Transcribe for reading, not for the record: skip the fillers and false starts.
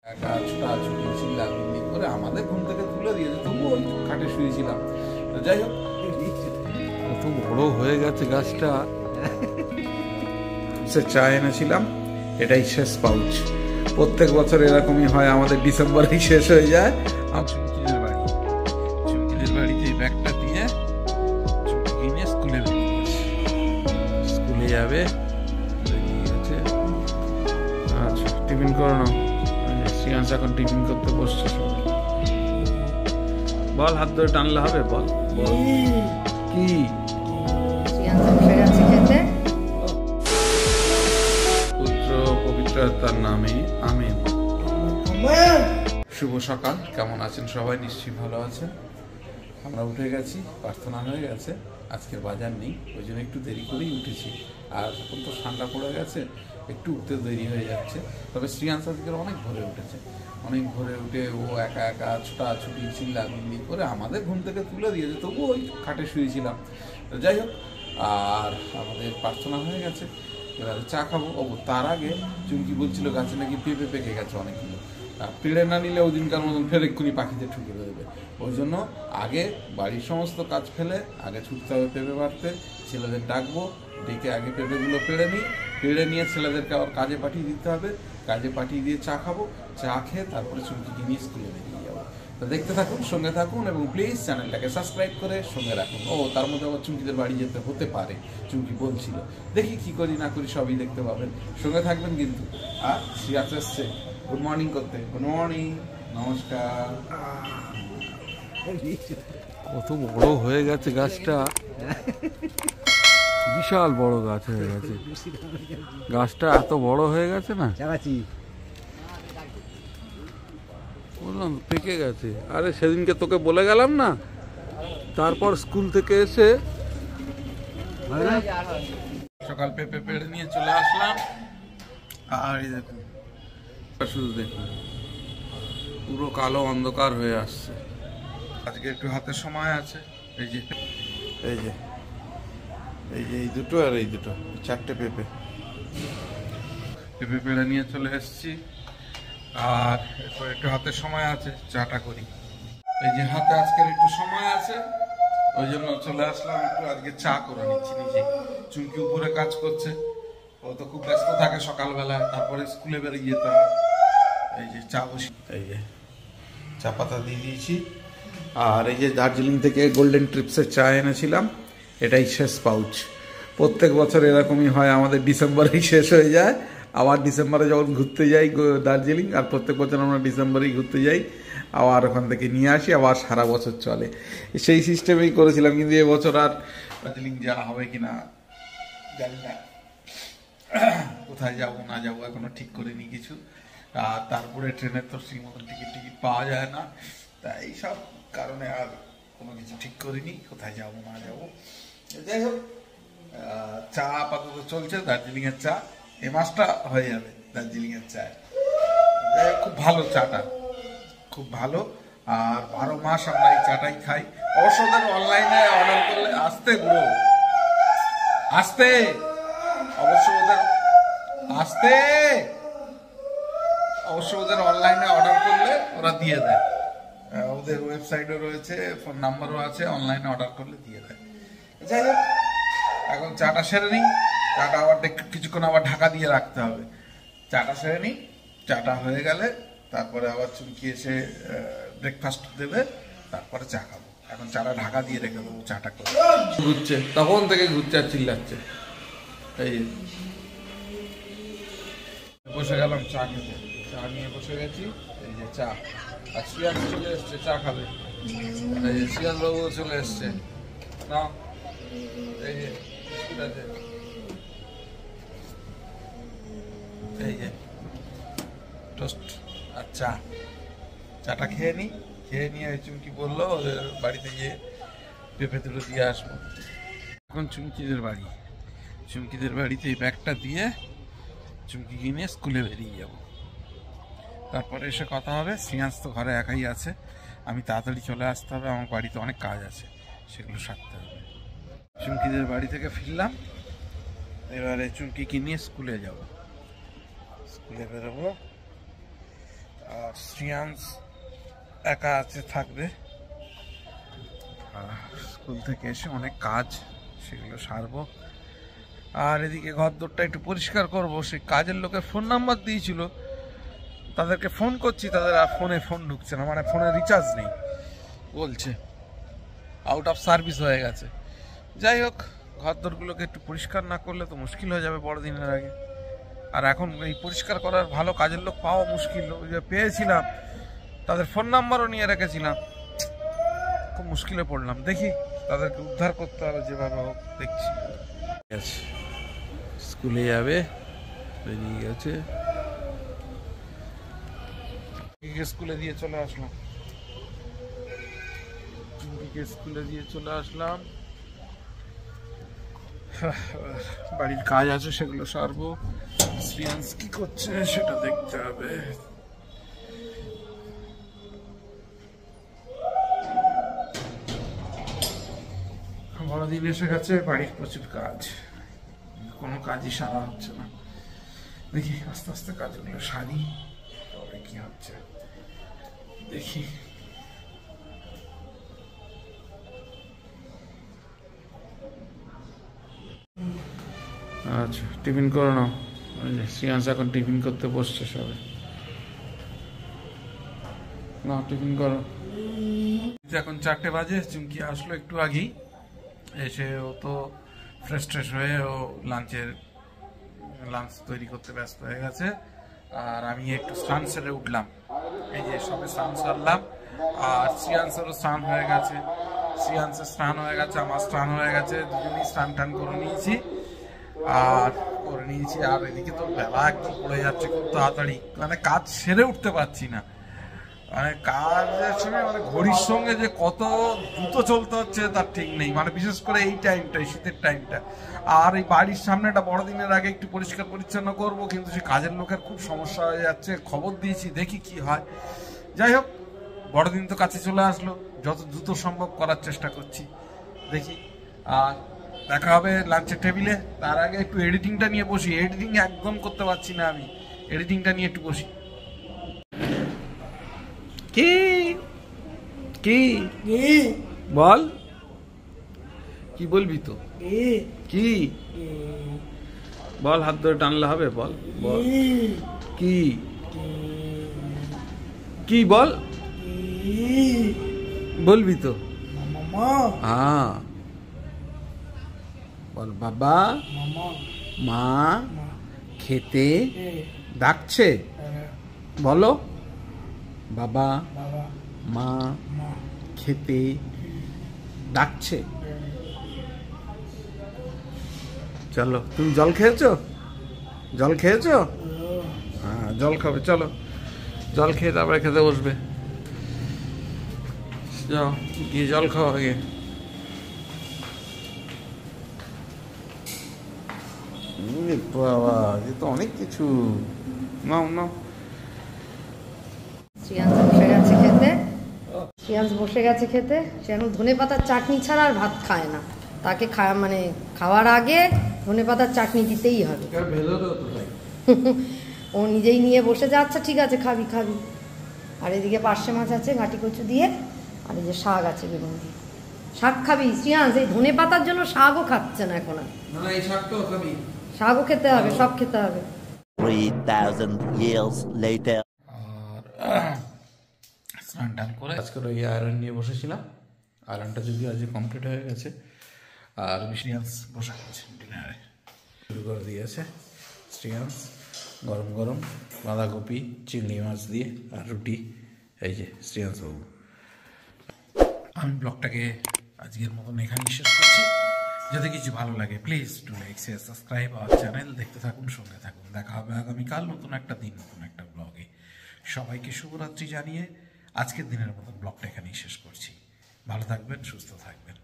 ছোটাছুটি চিল্লামিল্লি করে আমাদের ঘুম থেকে তুলে দিয়েছে, তবুও ওই খাটে শুয়েছিলাম। যাই হোক, কত বড় হয়ে গেছে গাছটা। সে চা এনেছিলাম, এটাই শেষ পাউচ। প্রত্যেক বছর এরকমই হয়, আমাদের ডিসেম্বরেই শেষ হয়ে যায়। চুমকিদের বাড়িতে এই ব্যাগটা দিয়ে চুমকি নিয়ে স্কুলে যাবে। আচ্ছা, টিফিন করে নাও। শ্রিয়াংশ এখন টিফিন করতে বসছে। বল, হাত ধরে টানলে হবে? বল বল কি? পুত্র পবিত্র তার নামে আমিন। শুভ সকাল, কেমন আছেন সবাই? নিশ্চয়ই ভালো আছেন। আমরা উঠে গেছি, প্রার্থনা হয়ে গেছে। আজকের বাজার নেই, ওই জন্য একটু দেরি করেই উঠেছি। আর এখন তো ঠান্ডা পড়ে গেছে, একটু উঠতে দেরি হয়ে যাচ্ছে। তবে শ্রিয়াংশ আজকে অনেক ভোরে উঠেছে। অনেক ভোরে উঠে ও একা একা ছোটাছুটি চিল্লামিল্লি করে আমাদের ঘুম থেকে তুলে দিয়েছে, তবুও ওই খাটে শুয়েছিলাম। যাই হোক, আর আমাদের প্রার্থনা হয়ে গেছে, এবার চা খাবো। তার আগে চুমকি বলছিল গাছে নাকি পেঁপে পেকে গেছে অনেকগুলো। পেড়ে না নিলে ওই দিনকার মতন ফের এক্ষুনি পাখিতে ঠুকে দেবে। ওই জন্য আগে বাড়ির সমস্ত কাজ ফেলে আগে ছুটতে হবে পেঁপে পাড়তে। ছেলেদের ডাকবো, ডেকে আগে পেঁপেগুলো পেড়ে নিই। পেড়ে নিয়ে ছেলেদেরকে আবার কাজে পাঠিয়ে দিতে হবে। কাজে পাঠিয়ে দিয়ে চা খাবো। চা খেয়ে তারপরে চুমকিকে নিয়ে স্কুলে বেরিয়ে যাবো। তো দেখতে থাকুন, সঙ্গে থাকুন এবং প্লিজ চ্যানেলটাকে সাবস্ক্রাইব করে সঙ্গে রাখুন। তার মধ্যে আবার চুমকিদের বাড়ি যেতে হতে পারে, চুমকি বলছিল। দেখি কি করি না করি, সবই দেখতে পাবেন, সঙ্গে থাকবেন কিন্তু। আর শ্রিয়াংশ এসছে গুড মর্নিং করতে। গুড মর্নিং, নমস্কার। কত বড় হয়ে গেছে গাছটা, বিশাল বড় গাছ হয়ে গেছে। গাছটা এত বড় হয়ে গেছে না, বললাম পেকে গেছে। আরে সেদিনকে তোকে বলে গেলাম না, তারপর স্কুল থেকে এসে সকাল পেঁপে পেড়ে নিয়ে চলে আসলাম। আর এই দেখুন, শুধু দেখুন পুরো কালো অন্ধকার হয়ে আসছে। আজকে একটু হাতে সময় আছে। এই যে এই যে এই যে এই দুটো আর এই দুটো, চারটে পেঁপে পেড়ে নিয়ে চলে এসেছি। আর এরপর একটু হাতে সময় আছে, চাটা করি। এই যে হাতে আজকের একটু সময় আছে, ওই জন্য চলে আসলাম, একটু আজকে চা করে নিচ্ছি নিজে। চুমকি উপরে কাজ করছে, ও তো খুব ব্যস্ত থাকে সকালবেলায়, তারপরে স্কুলে বেরিয়ে যেতে হয়। এই যে চা বসি, এই যে চা পাতা দিয়ে দিয়েছি। আর এই যে দার্জিলিং থেকে গোল্ডেন ট্রিপসের চা এনেছিলাম, এটাই শেষ পাউচ। প্রত্যেক বছর এরকমই হয়, আমাদের ডিসেম্বরেই শেষ হয়ে যায়। আবার ডিসেম্বরে যখন ঘুরতে যাই দার্জিলিং, আর প্রত্যেক বছর আমরা ডিসেম্বরেই ঘুরতে যাই, আবার ওখান থেকে নিয়ে আসি, আবার সারা বছর চলে। সেই সিস্টেমেই করেছিলাম, কিন্তু এবছর আর দার্জিলিং যাওয়া হবে কিনা জানি না। কোথায় যাবো না যাবো এখনো ঠিক করিনি কিছু। আর তারপরে ট্রেনের তো সেই মতন টিকিট পাওয়া যায় না, তাই এইসব কারণে আর কোনো কিছু ঠিক করিনি কোথায় যাবো না যাবো। যাই হোক, চা আপাতত চলছে, দার্জিলিং এর চা। এ মাসটা হয়ে যাবে দার্জিলিং এর চায়। খুব ভালো চাটা, খুব ভালো। আর 12 মাস আমরা এই চাটাই খাই। অবশ্য ওদের অনলাইনে অর্ডার করলে আসতে গুঁড়ো আসতে, অবশ্য ওদের অনলাইনে অর্ডার করলে ওরা দিয়ে দেয়। ওদের ওয়েবসাইটও রয়েছে, ফোন নাম্বারও আছে, অনলাইনে অর্ডার করলে দিয়ে দেয়। যাই হোক, এখন চাটা সেরে নিই। চাটা আবার কিছুক্ষণ আবার ঢাকা দিয়ে রাখতে হবে। চাটা সেরে নিই, চাটা হয়ে গেলে তারপরে আবার চুমকি এসে ব্রেকফাস্ট দেবে, তারপরে চা খাবো। এখন চাটা ঢাকা দিয়ে রেখে দেবো, চাটা করে ঘুরছে, তখন থেকে ঘুরছে আর চিল্লাচ্ছে। এই বসে গেলাম চা খেতে, চা নিয়ে বসে গেছি। এই যে চা, আর শ্রিয়াংশ চলে এসছে চা খাবে। এই যে শ্রিয়াংশ বাবুও চলে এসছে না, এই যে এই যে টোস্ট আর চা। চাটা খেয়ে নিই, খেয়ে নিয়ে চুমকি বললো ওদের বাড়িতে গিয়ে পেঁপে তুলে দিয়ে আসবো। এখন চুমকিদের বাড়িতে এই ব্যাগটা দিয়ে চুমকিকে নিয়ে স্কুলে বেরিয়ে যাব। তারপরে এসে কথা হবে। শ্রিয়াংশ তো ঘরে একাই আছে, আমি তাড়াতাড়ি চলে আসতে হবে, আমার বাড়িতে অনেক কাজ আছে, সেগুলো সারতে হবে। চুমকিদের বাড়ি থেকে ফিরলাম, এবারে চুমকিকে নিয়ে স্কুলে যাব, স্কুলে বেরোবো। আর শ্রিয়াংশ একা আছে, থাকবে। স্কুল থেকে এসে অনেক কাজ, সেগুলো সারবো। আর এদিকে ঘরদোরটা একটু পরিষ্কার করব। সেই কাজের লোকের ফোন নাম্বার দিয়েছিল, তাদেরকে ফোন করছি, তাদের আর ফোন ঢুকছে না, মানে ফোনে রিচার্জ নেই বলছে, আউট অফ সার্ভিস হয়ে গেছে। যাই হোক, ঘরদোরগুলোকে একটু পরিষ্কার না করলে তো মুশকিল হয়ে যাবে বড়দিনের আগে। আর এখন এই পরিষ্কার করার ভালো কাজের লোক পাওয়া মুশকিল। ওই যে পেয়েছিলাম, তাদের ফোন নাম্বারও নিয়ে রেখেছিলাম, খুব মুশকিলে পড়লাম। দেখি, তাদেরকে উদ্ধার করতে হবে যেভাবে হোক, দেখছি। ঠিক আছে, স্কুলে যাবে, বেরিয়ে গেছে। স্কুলে দিয়ে চলে আসলাম, স্কুলে দিয়ে চলে আসলাম। বাড়ির কাজ আছে, সেগুলো সারবো। শ্রিয়াংশ কি করছে সেটা দেখতে হবে। বড়দিন এসে গেছে, বাড়ির প্রচুর কাজ, কোনো কাজই সারা হচ্ছে না। দেখি আস্তে আস্তে কাজগুলো সারি, তবে কি হচ্ছে দেখি। আচ্ছা, টিফিন করো না। শ্রিয়াংশ এখন টিফিন করতে বসছে সবে। না, টিফিন করো। এখন 4টে বাজে। চুমকি আসলো একটু আগেই, এসে ও তো ফ্রেশ ট্রেশ হয়ে ও লাঞ্চ তৈরি করতে ব্যস্ত হয়ে গেছে। আর আমি একটু স্নান সেরে উঠলাম, এই যে সবে স্নান সারলাম। আর শ্রিয়াংশেরও স্নান হয়ে গেছে, শ্রিয়াংশের স্নান হয়ে গেছে, আমার স্নান হয়ে গেছে, দুজনেই স্নান টান করে নিয়েছি। আর এদিকে তো বেলা একদম পড়ে যাচ্ছে খুব তাড়াতাড়ি, মানে কাজ সেরে উঠতে পারছি না। মানে কাজের সঙ্গে, মানে ঘড়ির সঙ্গে যে কত দ্রুত চলতে হচ্ছে তার ঠিক নেই, মানে বিশেষ করে এই টাইমটা, শীতের টাইমটা। আর এই বাড়ির সামনেটা বড়দিনের আগে একটু পরিষ্কার পরিচ্ছন্ন করব, কিন্তু সেই কাজের লোকের খুব সমস্যা হয়ে যাচ্ছে। খবর দিয়েছি, দেখি কি হয়। যাই হোক, বড়দিন তো কাছে চলে আসলো, যত দ্রুত সম্ভব করার চেষ্টা করছি, দেখি। আর দেখা হবে লাঞ্চের টেবিলে। তার আগে একটু এডিটিংটা নিয়ে বসি, এডিটিং একদম করতে পারছি না আমি, এডিটিংটা নিয়ে একটু বসি। কি কি বল, কি বলবি? তো কি বল, হাত ধরে টানলে হবে, বল বল কি কি বল, বলবি তো? হ্যাঁ বল। বাবা মা খেতে ডাকছে, বলো। বাবা মা খেতে ডাকছে। চলো, তুমি জল খেয়েছো? জল খেয়েছো? হ্যাঁ, জল খাবে, চলো জল খেয়ে তারপরে খেতে বসবে। যাও গিয়ে জল খাও আগে। বাবা, এ তো অনেক কিছু। নাও নাও। শ্রিয়াংশ বসে গেছে খেতে। শ্রিয়াংশ ধনেপাতার চাটনি ছাড়া আর ভাত খায় না। তাকে মানে খাওয়ার আগে ধনেপাতার চাটনি দিতেই হবে। ও নিজেই নিয়ে বসে যাচ্ছে, ঠিক আছে খাবি খাবি। আর এদিকে পার্শে মাছ আছে ঘাটি কচু দিয়ে, আর এই যে শাক আছে বেগুন দিয়ে। শাক খাবি শ্রিয়াংশ? এই ধনেপাতার জন্য শাকও খাচ্ছে না এখন। আর শাকও খেতে হবে, সব খেতে হবে। 3000 years later. স্নান টান করে আজকে ওই আয়রন নিয়ে বসেছিলাম। আয়রনটা যদিও আজ কমপ্লিট হয়ে গেছে। আর শ্রিয়াংশ বসে গেছে ডিনারে, শুরু করে দিয়েছে। শ্রিয়াংশ গরম গরম বাঁধাকপি চিংড়ি মাছ দিয়ে আর রুটি। এই যে শ্রিয়াংশ বাবু। আমি ব্লগটাকে আজকের মতন এখানেই শেষ করছি। যদি কিছু ভালো লাগে please do like, share, subscribe our channel. দেখতে থাকুন, সঙ্গে থাকুন। দেখা হবে আগামীকাল নতুন একটা দিন, নতুন একটা ব্লগে। সবাইকে শুভরাত্রি জানিয়ে আজকের দিনের মতন ব্লগটা এখানেই শেষ করছি। ভালো থাকবেন, সুস্থ থাকবেন।